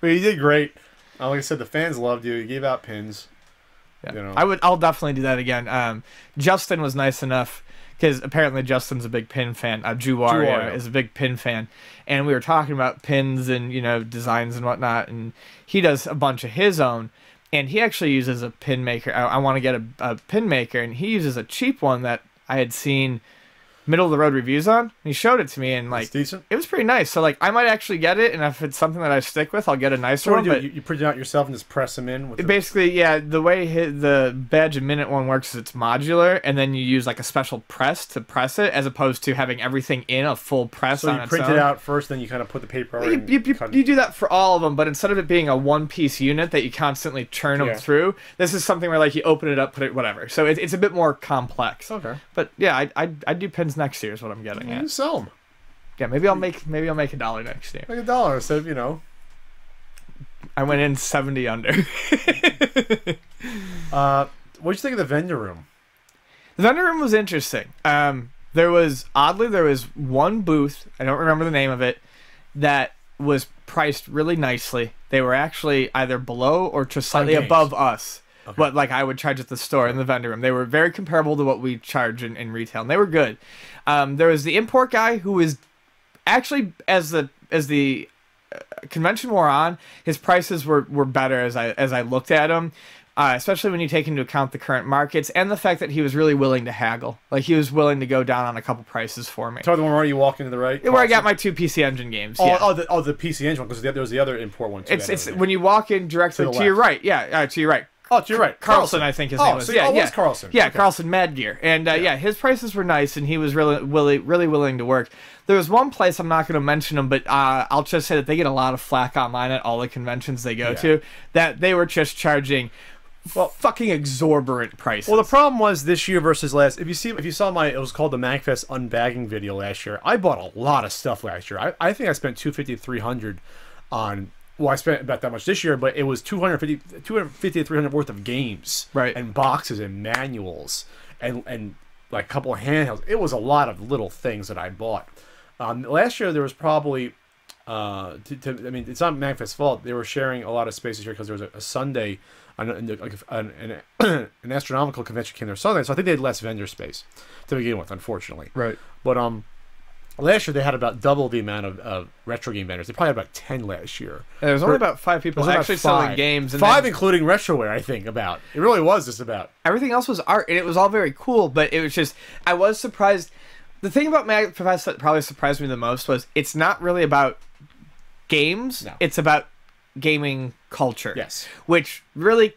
But you did great. Like I said, the fans loved you. You gave out pins. Yeah. You know. I'll definitely do that again. Justin was nice enough, because apparently Justin's a big pin fan. Drew Wario is a big pin fan, and we were talking about pins and designs and whatnot, and he does a bunch of his own, and he actually uses a pin maker. I want to get a pin maker, and he uses a cheap one that I had seen middle of the road reviews on. He showed it to me, and it's decent. It was pretty nice. So I might actually get it, and if it's something that I stick with, I'll get a nicer one. But you print it out yourself and just press them in. Basically, yeah. The way the Badge a Minute one works is it's modular, and then you use a special press to press it, as opposed to having everything in a full press. So you print it out first, then you kind of put the paper on. You do that for all of them, but instead of it being a one-piece unit that you constantly turn them through, this is something where you open it up, put it whatever. So it's a bit more complex. Okay. But yeah, I do pins next year is what I'm getting. You sell them. Yeah, maybe I'll make $1 next year. Make $1 instead of, I went in 70 under. What'd you think of the vendor room? The vendor room was interesting. There was one booth, I don't remember the name of it, that was priced really nicely. They were actually either below or just slightly above us. Okay. But I would charge at the store in the vendor room. They were very comparable to what we charge in retail, and they were good. There was the import guy who was actually, as the convention wore on, his prices were better as I looked at them, especially when you take into account the current markets and the fact that he was really willing to haggle. He was willing to go down on a couple prices for me. So the one where you walk into the right? Where I got my 2 PC Engine games. Oh, yeah. the PC Engine one, because there was the other import one too. It's when you walk in directly to your right. Yeah, to your right. Oh, you're right. Carlson, I think his name was. Yeah, was Carlson. Yeah, okay. Carlson Madgear. And his prices were nice, and he was really willing to work. There was one place, I'm not going to mention them, but I'll just say that they get a lot of flack online at all the conventions they go to, that they were just charging fucking exorbitant prices. Well, the problem was this year versus last. If you saw it was called the MAGFest unbagging video last year. I bought a lot of stuff last year. I think I spent $250 to $300 on. Well, I spent about that much this year, but it was $250 to $300 worth of games, right? And boxes and manuals and a couple of handhelds. It was a lot of little things that I bought. Last year there was probably, I mean, it's not MAGFest's fault. They were sharing a lot of spaces here because there was a Sunday, an astronomical convention came there Sunday, so I think they had less vendor space to begin with, unfortunately. Right. But last year they had about double the amount of retro game vendors. They probably had about 10 last year. Yeah, there was only about 5 people actually selling games. And 5 including retroware, I think, about. It really was just about. Everything else was art, and it was all very cool, but it was just, I was surprised. The thing about MAGFest that probably surprised me the most was it's not really about games. No. It's about gaming culture. Yes. Which really,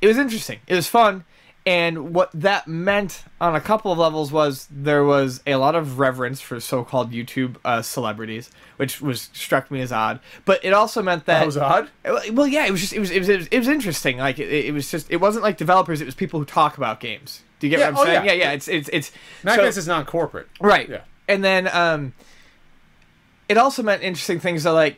it was interesting. It was fun. And what that meant on a couple of levels was there was a lot of reverence for so-called YouTube celebrities, which struck me as odd. But it also meant that that was odd. Well, yeah, it was interesting. It wasn't like developers; it was people who talk about games. Do you get what I'm saying? Yeah. It's MAGFest is not corporate, right? Yeah. And then it also meant interesting things. So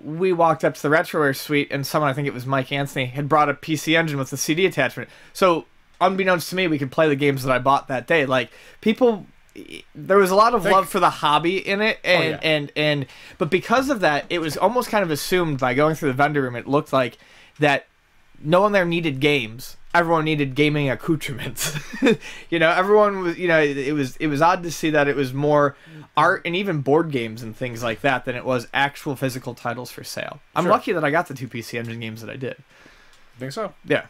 we walked up to the Retroware suite, and someone, I think it was Mike Anthony, had brought a PC Engine with the CD attachment. So unbeknownst to me, we could play the games that I bought that day. There was a lot of love for the hobby in it, and but because of that, it was almost kind of assumed by going through the vendor room. It looked like that no one there needed games. Everyone needed gaming accoutrements. Everyone was. It was odd to see that it was more art and even board games and things like that than it was actual physical titles for sale. I'm lucky that I got the 2 PC Engine games that I did. I think so. Yeah.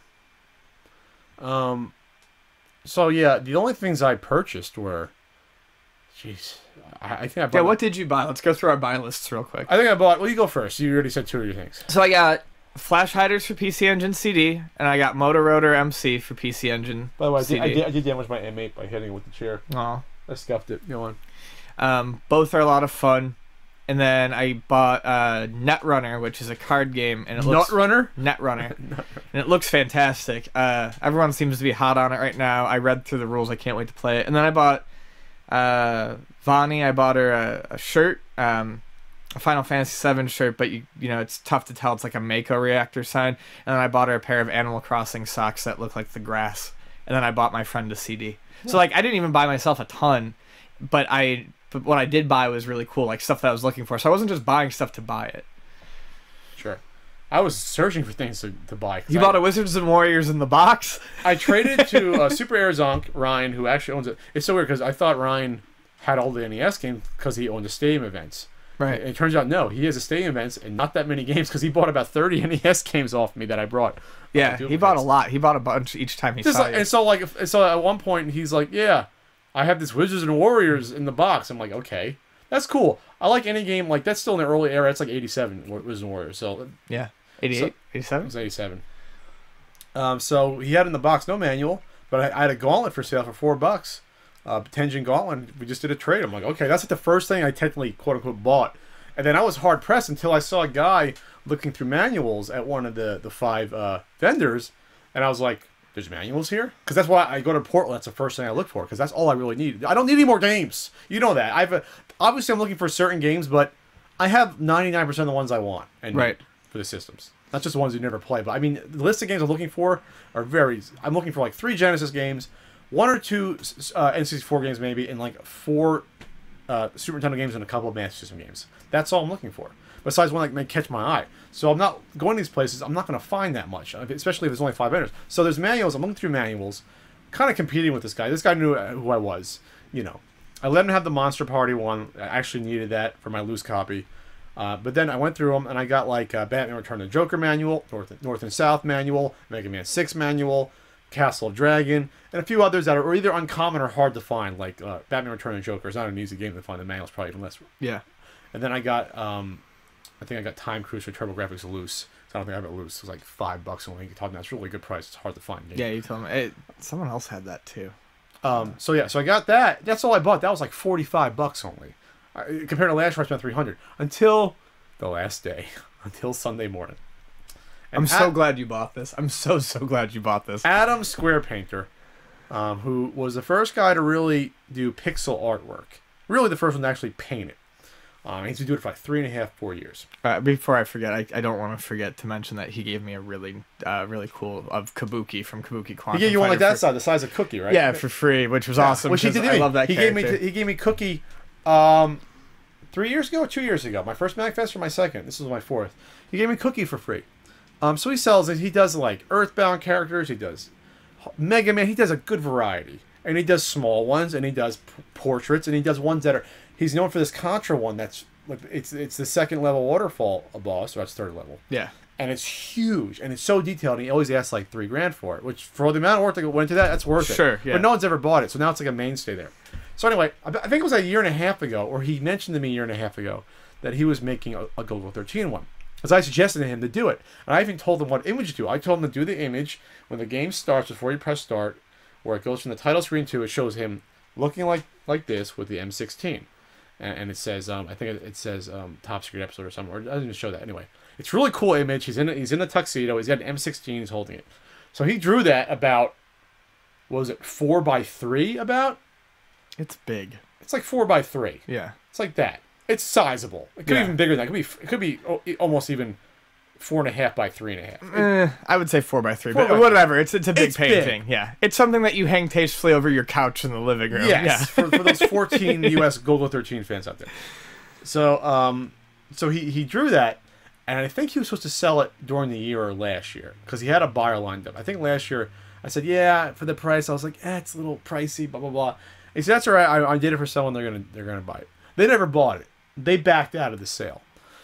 So yeah, the only things I purchased were, jeez, I think I bought. Yeah, what did you buy? Let's go through our buy lists real quick. I think I bought. Well, you go first. You already said 2 of your things. So I got flash hiders for PC Engine CD, and I got Motor Rotor MC for PC Engine. By the way, CD. I did damage my M8 by hitting it with the chair. Aw. I scuffed it. Go on. Both are a lot of fun. And then I bought Netrunner, which is a card game, and it looks Netrunner. And it looks fantastic. Everyone seems to be hot on it right now. I read through the rules. I can't wait to play it. And then I bought Vani. I bought her a shirt, a Final Fantasy VII shirt, but it's tough to tell. It's like a Mako reactor sign. And then I bought her a pair of Animal Crossing socks that look like the grass. And then I bought my friend a CD. Yeah. So I didn't even buy myself a ton, but what I did buy was really cool, stuff that I was looking for. So I wasn't just buying stuff to buy it. Sure. I was searching for things to buy. You bought a Wizards and Warriors in the box? I traded to Super Arizonk, Ryan, who actually owns it. It's so weird because I thought Ryan had all the NES games because he owned the Stadium events. Right. And it turns out, no, he has a Stadium events and not that many games because he bought about 30 NES games off me that I brought. Yeah, he bought a lot. He bought a bunch each time he saw you. And so at one point, he's like, yeah, I have this Wizards and Warriors in the box. I'm like, okay, that's cool. I like any game. Like, that's still in the early era. It's like 87, Wizards and Warriors. So yeah. 88? 87? It was 87. So he had in the box no manual, but I had a gauntlet for sale for $4. Tenjin Gauntlet. We just did a trade. I'm like, okay, that's like the first thing I technically quote unquote bought. And then I was hard pressed until I saw a guy looking through manuals at one of the 5 vendors, and I was like, there's manuals here? Because that's why I go to Portland. That's the first thing I look for, because that's all I really need. I don't need any more games. You know that. Obviously I'm looking for certain games, but I have 99% of the ones I want and right. for the systems. Not just the ones you never play, but I mean, the list of games I'm looking for are very... I'm looking for like 3 Genesis games, 1 or 2 N64 games maybe, and like 4 Super Nintendo games and a couple of Master System games. That's all I'm looking for. Besides one that may catch my eye. So I'm not going to these places. I'm not going to find that much, especially if there's only 5 vendors. So there's manuals. I'm looking through manuals, kind of competing with this guy. This guy knew who I was, you know. I let him have the Monster Party one. I actually needed that for my loose copy. But then I went through them, and I got like Batman Return of the Joker manual, North and South manual, Mega Man 6 manual, Castle Dragon, and a few others that are either uncommon or hard to find, like Batman Return of the Joker. It's not an easy game to find. The manual's probably even less. Yeah. And then I got, I think I got Time Cruiser TurboGrafx loose. I don't think I have it loose. It was like $5 only. You talk about it's a really good price. It's hard to find. Yeah, you told me. Someone else had that too. So yeah, so I got that. That's all I bought. That was like $45 only. Compared to last year, I spent $300 until the last day, until Sunday morning. And I'm so glad you bought this. I'm so glad you bought this. Adam Square Painter, who was the first guy to really do pixel artwork. Really, the first one to actually paint it. He's been doing it for like 3.5, 4 years. Before I forget, I don't want to forget to mention that he gave me a really cool of Kabuki from Kabuki Quantum. He gave you one like that size, the size of Cookie, right? Yeah, for free, which was awesome. Which he did. I love that character. He gave me Cookie 3 years ago or 2 years ago. My first MAGFest or my second. This was my 4th. He gave me Cookie for free. So he sells it. He does like Earthbound characters. He does Mega Man. He does a good variety. And he does small ones, and he does portraits, and he does ones that are... He's known for this Contra one that's... It's the 2nd level waterfall boss, or that's 3rd level. Yeah. And it's huge, and it's so detailed, and he always asks like $3,000 for it, which for the amount of work that went into that, that's worth it. Sure, yeah. But no one's ever bought it, so now it's like a mainstay there. So anyway, I think it was a year and a half ago, or he mentioned to me a year and a half ago, that he was making a Golgo 13 one. Because I suggested to him to do it. And I even told him what image to do. I told him to do the image when the game starts, before you press start, where it goes from the title screen to, it shows him looking like this with the M16. And it says, I think it says top secret episode or something, or it doesn't even show that. Anyway, it's a really cool image. He's in the tuxedo. He's got an M16. He's holding it. So he drew that about, what was it, 4x3 about? It's big. It's like 4x3. Yeah. It's like that. It's sizable. It could be even bigger than that. It could be almost even 4.5 by 3.5. I would say 4x3, but whatever. It's a big painting. Big. Yeah, it's something that you hang tastefully over your couch in the living room. Yes, yeah. for those 14 U.S. Golgo 13 fans out there. So, so he drew that, and I think he was supposed to sell it during the year or last year because he had a buyer lined up. I think last year I said, yeah, for the price. I was like, it's a little pricey, blah blah blah. He said, that's all right. I did it for someone. They're gonna buy it. They never bought it. They backed out of the sale.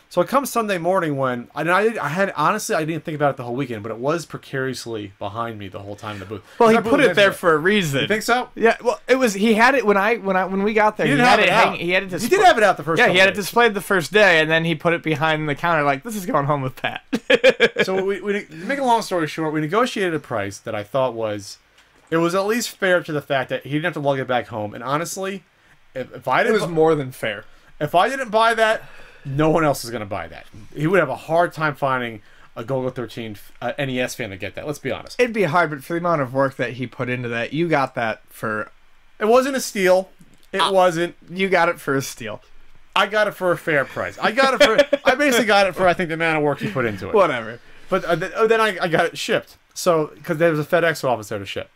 So it comes Sunday morning when I didn't think about it the whole weekend, but it was precariously behind me the whole time in the booth. Well, he put it there for a reason. You think so? Yeah. Well, it was. He had it when we got there. He had it out. He had it. He did have it out the first. Yeah, he had it displayed the first day, and then he put it behind the counter. Like, this is going home with Pat. So we make a long story short, we negotiated a price that I thought was at least fair to the fact that he didn't have to lug it back home. And honestly, if I didn't, it was more than fair. If I didn't buy that, no one else is going to buy that. He would have a hard time finding a Golgo 13 NES fan to get that. Let's be honest. It'd be hard, but for the amount of work that he put into that, you got that for... It wasn't a steal. It wasn't. You got it for a steal. I got it for a fair price. I basically got it for, I think, the amount of work he put into it. Whatever. But then I got it shipped. So, because there was a FedEx office there to ship.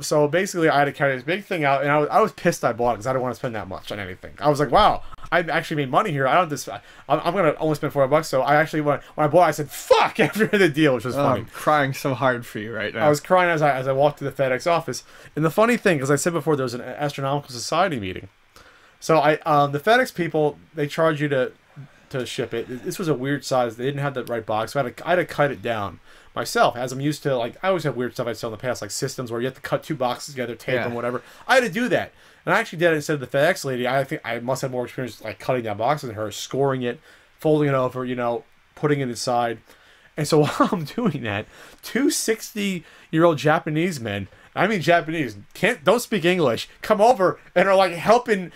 So basically, I had to carry this big thing out, and I was pissed I bought it because I didn't want to spend that much on anything. I was like, wow, I've actually made money here. I don't this. I'm gonna only spend $400. So I actually when I bought, I said fuck after the deal, which was funny. I'm crying so hard for you right now. I was crying as I walked to the FedEx office. And the funny thing, as I said before, there was an astronomical society meeting. So the FedEx people, they charge you to ship it. This was a weird size. They didn't have the right box. So I had to cut it down myself, as I'm used to. Like, I always have weird stuff I sell in the past, like systems where you have to cut 2 boxes together, tape them, whatever. I had to do that. And I actually did it instead of the FedEx lady. I think I must have more experience like cutting down boxes than her, scoring it, folding it over, putting it inside. And so while I'm doing that, 2 60-year-old Japanese men, I mean Japanese, don't speak English, come over and are like helping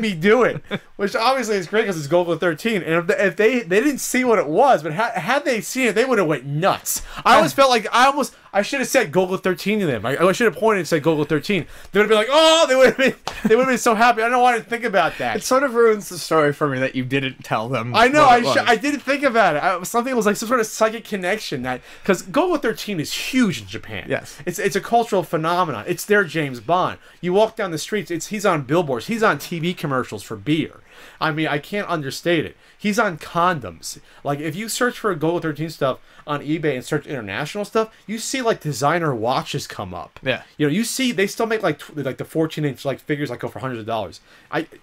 me do it, which obviously is great because it's Golgo 13. And if they didn't see what it was, but had they seen it, they would have went nuts. I always felt like I should have said Golgo 13 to them. I should have pointed and said Golgo 13. They would have been like, oh, they would have been so happy. I don't want to think about that. It sort of ruins the story for me that you didn't tell them. I know. I didn't think about it. Something was like some sort of psychic connection because Golgo 13 is huge in Japan. Yes, it's a cultural phenomenon. It's their James Bond. You walk down the streets, he's on billboards. He's on TV commercials for beer. I mean, I can't understate it. He's on condoms. Like, if you search for Golgo 13 stuff on eBay and search international stuff, you see, like, designer watches come up. Yeah. You see, they still make, like the 14-inch, like, figures that go for hundreds of dollars.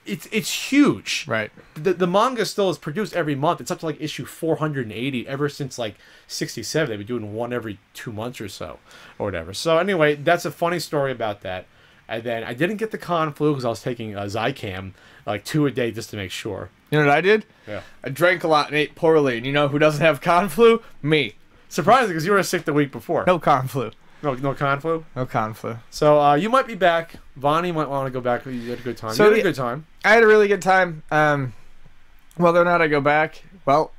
It's huge. Right. The manga still is produced every month. It's up to, like, issue 480 ever since, like, 67. They've been doing one every 2 months or so, or whatever. So, anyway, that's a funny story about that. And then I didn't get the con flu because I was taking Zicam, like 2 a day just to make sure. You know what I did? Yeah. I drank a lot and ate poorly. And you know who doesn't have con flu? Me. Surprising because you were sick the week before. No con flu. No con flu? No con flu. So you might be back. Vonnie might want to go back. You had a good time. So, you had a good time. I had a really good time. Whether or not I go back, well,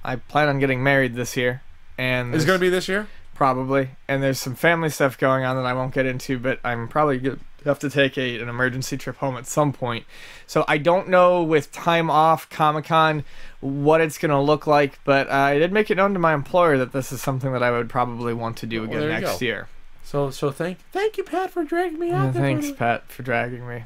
I plan on getting married this year. And Is it going to be this year? Probably. And there's some family stuff going on that I won't get into, but I'm probably going to have to take an emergency trip home at some point. So I don't know with time off Comic-Con what it's going to look like, but I did make it known to my employer that this is something that I would probably want to do again next year. So thank you, Pat, for dragging me out. Thanks, Pat, for dragging me.